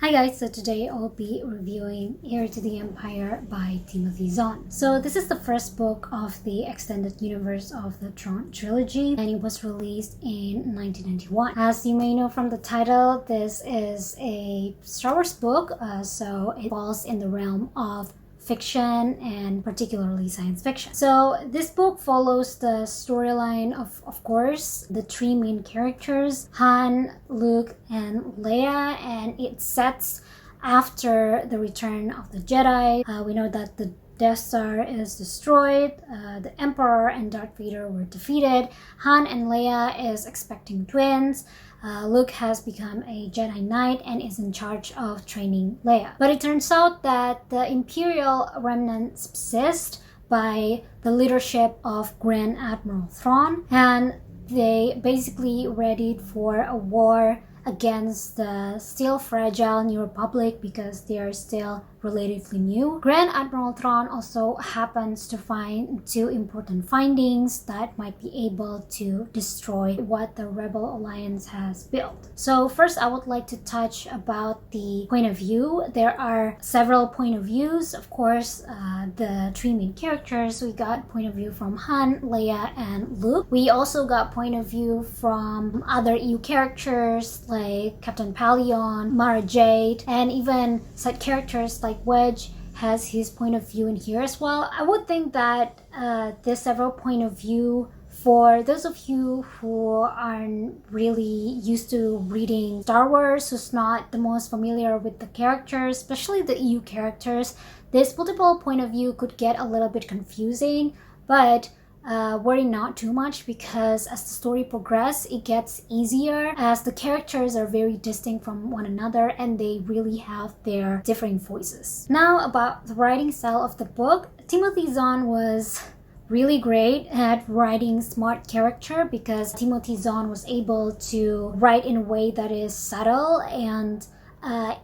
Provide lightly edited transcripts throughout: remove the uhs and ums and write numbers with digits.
Hi guys, so today I'll be reviewing Heir to the Empire by Timothy Zahn. So this is the first book of the extended universe of the Thrawn trilogy, and it was released in 1991. As you may know from the title, this is a Star Wars book, so it falls in the realm of fiction and particularly science fiction. So this book follows the storyline of course, the three main characters, Han, Luke, and Leia, and it sets after the return of the Jedi. We know that the Death Star is destroyed, the Emperor and Darth Vader were defeated, Han and Leia is expecting twins, Luke has become a Jedi Knight and is in charge of training Leia. But it turns out that the Imperial remnant subsist by the leadership of Grand Admiral Thrawn, and they basically readied for a war against the still fragile New Republic because they are still relatively new. Grand Admiral Thrawn also happens to find two important findings that might be able to destroy what the Rebel Alliance has built. So first I would like to touch about the point of view. There are several point of views. Of course, the three main characters, we got point of view from Han, Leia, and Luke. We also got point of view from other EU characters like Captain Paleon, Mara Jade, and even side characters like Wedge has his point of view in here as well. I would think that there's several point of view for those of you who aren't really used to reading Star Wars, who's not the most familiar with the characters, especially the EU characters. This multiple point of view could get a little bit confusing, but worry not too much because as the story progresses, it gets easier as the characters are very distinct from one another and they really have their differing voices. Now about the writing style of the book, Timothy Zahn was really great at writing smart character because Timothy Zahn was able to write in a way that is subtle and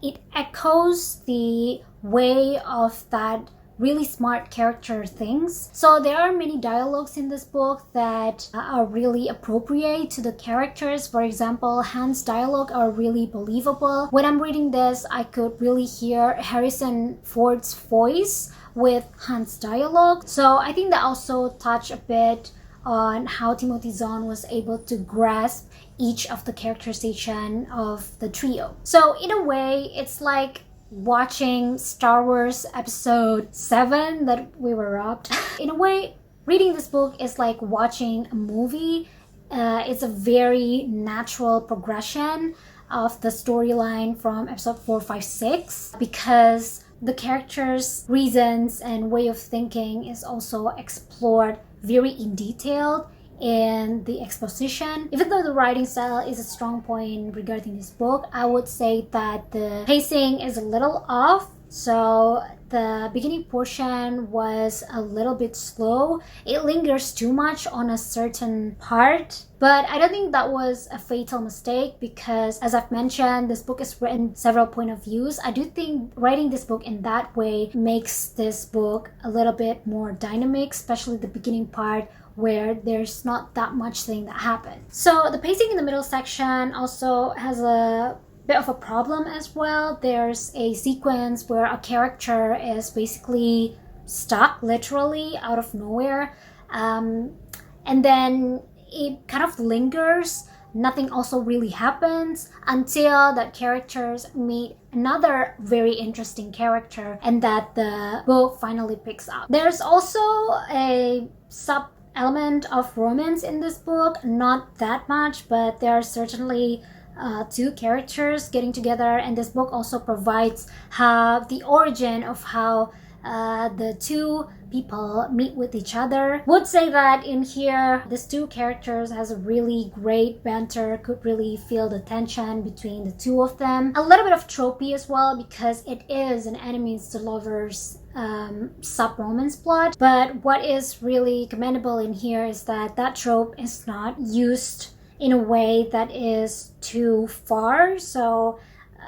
it echoes the way of that really smart character things. So there are many dialogues in this book that are really appropriate to the characters. For example, Han's dialogue are really believable. When I'm reading this, I could really hear Harrison Ford's voice with Han's dialogue. So I think that also touched a bit on how Timothy Zahn was able to grasp each of the characterization of the trio. So in a way, it's like watching Star Wars episode 7 that we were robbed. In a way, reading this book is like watching a movie. It's a very natural progression of the storyline from episode 4, 5, 6 because the characters' reasons and way of thinking is also explored very in detail in the exposition. Even though the writing style is a strong point regarding this book, I would say that the pacing is a little off. So the beginning portion was a little bit slow. It lingers too much on a certain part, but I don't think that was a fatal mistake because, as I've mentioned, this book is written several point of views. I do think writing this book in that way makes this book a little bit more dynamic, especially the beginning part where there's not that much thing that happened. So the pacing in the middle section also has a bit of a problem as well. There's a sequence where a character is basically stuck literally out of nowhere, and then it kind of lingers. Nothing also really happens until that characters meet another very interesting character and that the book finally picks up. There's also a element of romance in this book, not that much, but there are certainly two characters getting together, and this book also provides the origin of how the two people meet with each other. Would say that in here these two characters has a really great banter, could really feel the tension between the two of them. A little bit of tropey as well because it is an enemies to lovers sub-romance plot, but what is really commendable in here is that that trope is not used in a way that is too far. So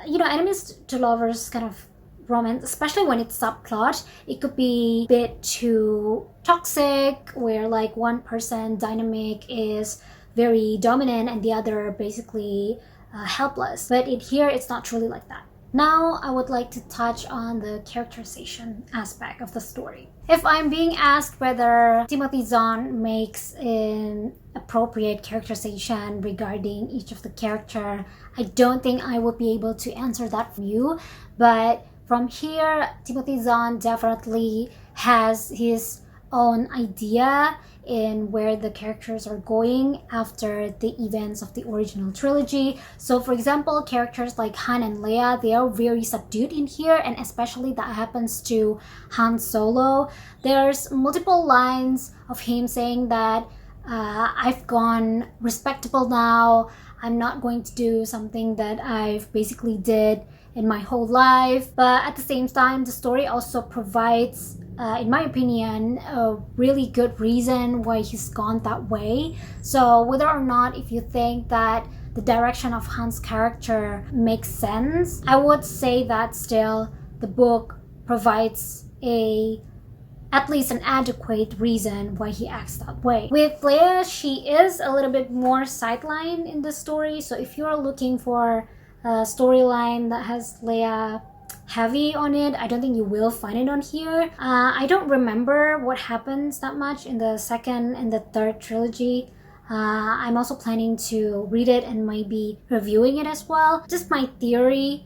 enemies to lovers kind of romance, especially when it's subplot, it could be a bit too toxic where like one person dynamic is very dominant and the other basically helpless. But here it's not truly like that. Now, I would like to touch on the characterization aspect of the story. If I'm being asked whether Timothy Zahn makes an appropriate characterization regarding each of the character, I don't think I would be able to answer that for you. But from here, Timothy Zahn definitely has his own idea in where the characters are going after the events of the original trilogy. So for example, characters like Han and Leia, they are very subdued in here, and especially that happens to Han Solo. There's multiple lines of him saying that I've gone respectable now, I'm not going to do something that I've basically did in my whole life. But at the same time, the story also provides in my opinion, a really good reason why he's gone that way. So whether or not if you think that the direction of Han's character makes sense, I would say that still the book provides at least an adequate reason why he acts that way. With Leia, she is a little bit more sidelined in the story. So if you're looking for a storyline that has Leia heavy on it, I don't think you will find it on here. I don't remember what happens that much in the second and the third trilogy. I'm also planning to read it and maybe reviewing it as well. Just my theory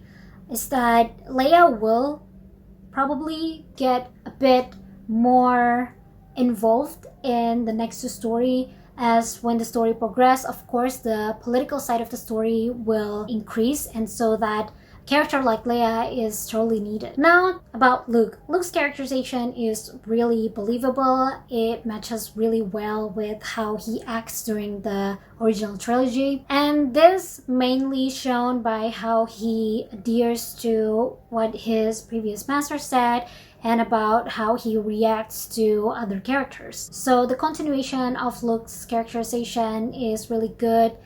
is that Leia will probably get a bit more involved in the next story. As when the story progresses, of course, the political side of the story will increase, and so that character like Leia is totally needed. Now, about Luke. Luke's characterization is really believable. It matches really well with how he acts during the original trilogy. And this mainly shown by how he adheres to what his previous master said and about how he reacts to other characters. So the continuation of Luke's characterization is really good,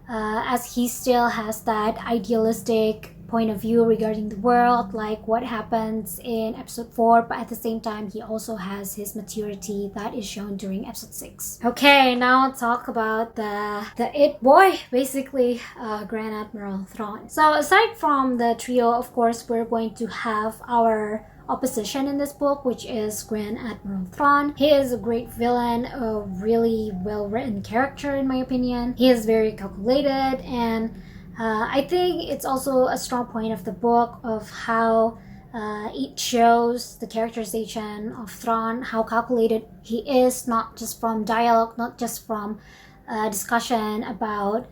as he still has that idealistic point of view regarding the world, like what happens in episode 4, but at the same time he also has his maturity that is shown during episode 6. Okay, now talk about the it boy, basically Grand Admiral Thrawn. So aside from the trio, of course, we're going to have our opposition in this book, which is Grand Admiral Thrawn. He is a great villain, a really well-written character in my opinion. He is very calculated, and I think it's also a strong point of the book of how it shows the characterization of Thrawn, how calculated he is, not just from dialogue, not just from discussion about,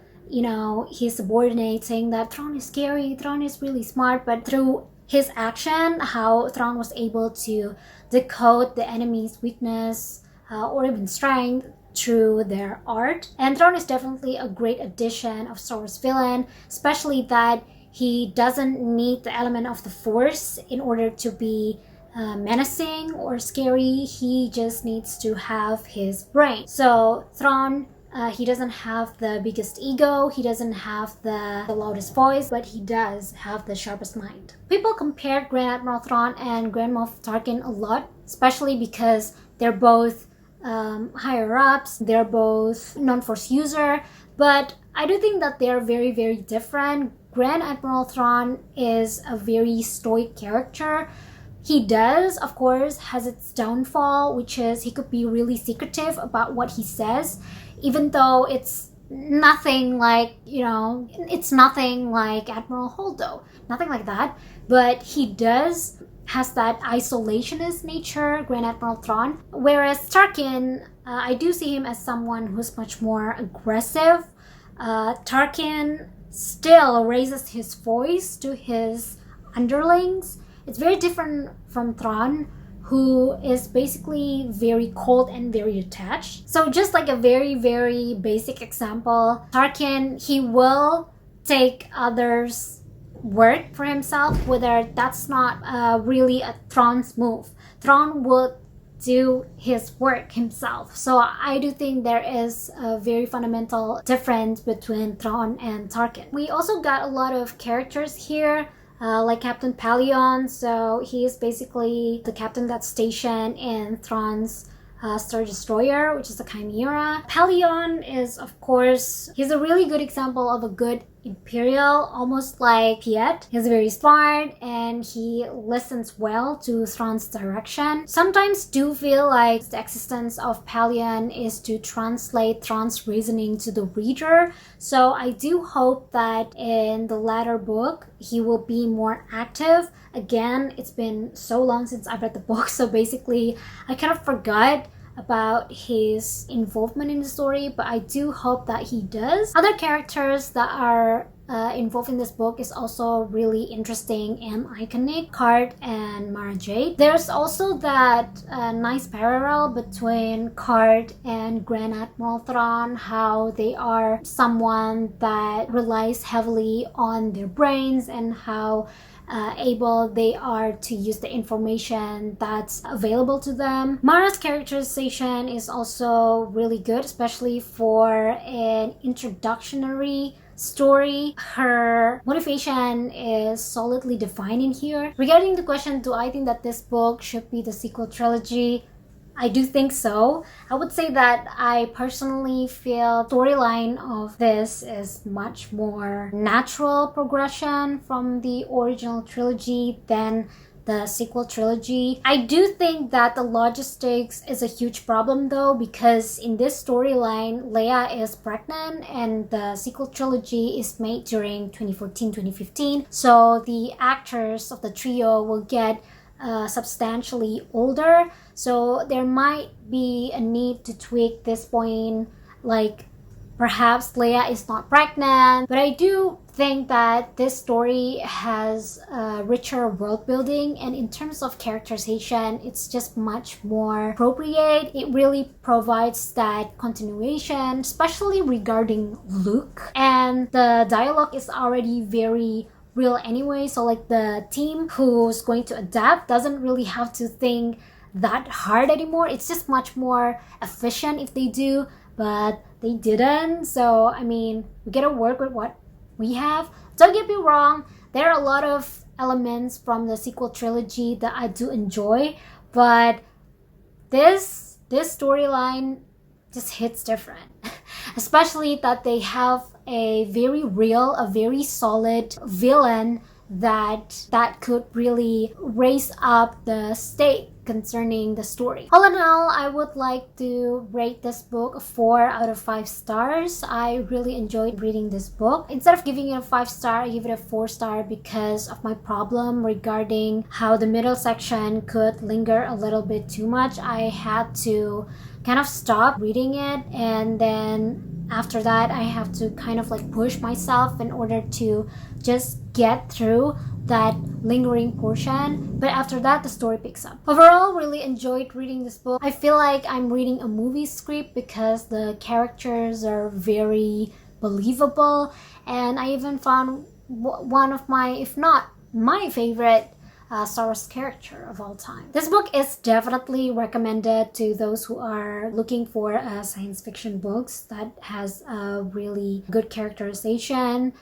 his subordinates saying that Thrawn is scary, Thrawn is really smart, but through his action, how Thrawn was able to decode the enemy's weakness or even strength through their art. And Thrawn is definitely a great addition of Star Wars villain, especially that he doesn't need the element of the Force in order to be menacing or scary. He just needs to have his brain. So Thrawn, he doesn't have the biggest ego, he doesn't have the loudest voice, but he does have the sharpest mind. People compared Grand Admiral Thrawn and Grand Moff Tarkin a lot, especially because they're both higher ups, they're both non-Force user, but I do think that they're very, very different. Grand Admiral Thrawn is a very stoic character. He does, of course, has its downfall, which is he could be really secretive about what he says, even though it's nothing like, it's nothing like Admiral Holdo, nothing like that, but he has that isolationist nature, Grand Admiral Thrawn. Whereas Tarkin, I do see him as someone who's much more aggressive. Tarkin still raises his voice to his underlings. It's very different from Thrawn, who is basically very cold and very detached. So just like a very, very basic example, Tarkin, he will take others' work for himself, whether that's not really a Thrawn's move. Thrawn would do his work himself. So I do think there is a very fundamental difference between Thrawn and Tarkin. We also got a lot of characters here, like Captain Pelion. So he is basically the captain that's stationed in Thrawn's Star Destroyer, which is the Chimera. Pelion is, of course, he's a really good example of a good imperial, almost like Piet. He's very smart and he listens well to Thrawn's direction. Sometimes do feel like the existence of Pelion is to translate Thrawn's reasoning to the reader. So I do hope that in the latter book, he will be more active. Again, it's been so long since I've read the book, so basically I kind of forgot about his involvement in the story, but I do hope that he does. Other characters that are involved in this book is also really interesting and iconic, Card and Mara Jade. There's also that nice parallel between Card and Grand Admiral Thrawn, how they are someone that relies heavily on their brains and how able they are to use the information that's available to them. Mara's characterization is also really good, especially for an introductory story. Her motivation is solidly defined in here. Regarding the question, do I think that this book should be the sequel trilogy? I do think so. I would say that I personally feel storyline of this is much more natural progression from the original trilogy than the sequel trilogy. I do think that the logistics is a huge problem though, because in this storyline, Leia is pregnant and the sequel trilogy is made during 2014-2015. So the actors of the trio will get substantially older, so there might be a need to tweak this point, like perhaps Leia is not pregnant. But I do think that this story has richer world building, and in terms of characterization, it's just much more appropriate. It really provides that continuation, especially regarding Luke, and the dialogue is already very real anyway, so like the team who's going to adapt doesn't really have to think that hard anymore. It's just much more efficient if they do, but they didn't. So I mean, we gotta work with what we have. Don't get me wrong, there are a lot of elements from the sequel trilogy that I do enjoy, but this storyline just hits different. Especially that they have a very real, a very solid villain that could really raise up the stake concerning the story. All in all, I would like to rate this book 4 out of 5 stars. I really enjoyed reading this book. Instead of giving it a 5 star, I give it a 4 star because of my problem regarding how the middle section could linger a little bit too much. I had to kind of stop reading it, and then after that I have to kind of like push myself in order to just get through that lingering portion. But after that, the story picks up. Overall, really enjoyed reading this book. I feel like I'm reading a movie script because the characters are very believable, and I even found one of my, if not my favorite Star Wars character of all time. This book is definitely recommended to those who are looking for science fiction books that has a really good characterization,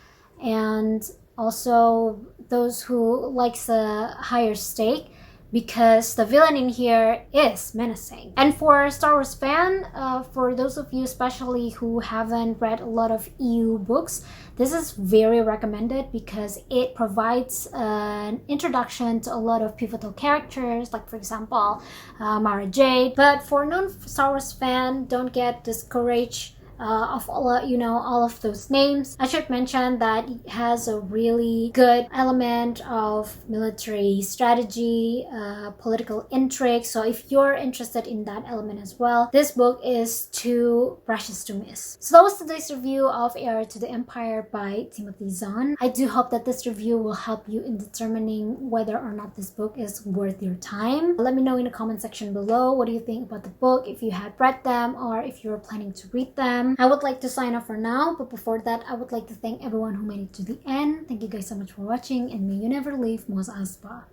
and also those who likes a higher stake, because the villain in here is menacing. And for Star Wars fan, for those of you especially who haven't read a lot of EU books, this is very recommended because it provides an introduction to a lot of pivotal characters, like for example, Mara Jade. But for non-Star Wars fan, don't get discouraged of all of those names. I should mention that it has a really good element of military strategy, political intrigue. So if you're interested in that element as well, this book is too precious to miss. So that was today's review of Heir to the Empire by Timothy Zahn. I do hope that this review will help you in determining whether or not this book is worth your time. Let me know in the comment section below, what do you think about the book, if you had read them or if you're planning to read them. I would like to sign off for now, but before that, I would like to thank everyone who made it to the end. Thank you guys so much for watching, and may you never leave Mos Aspa.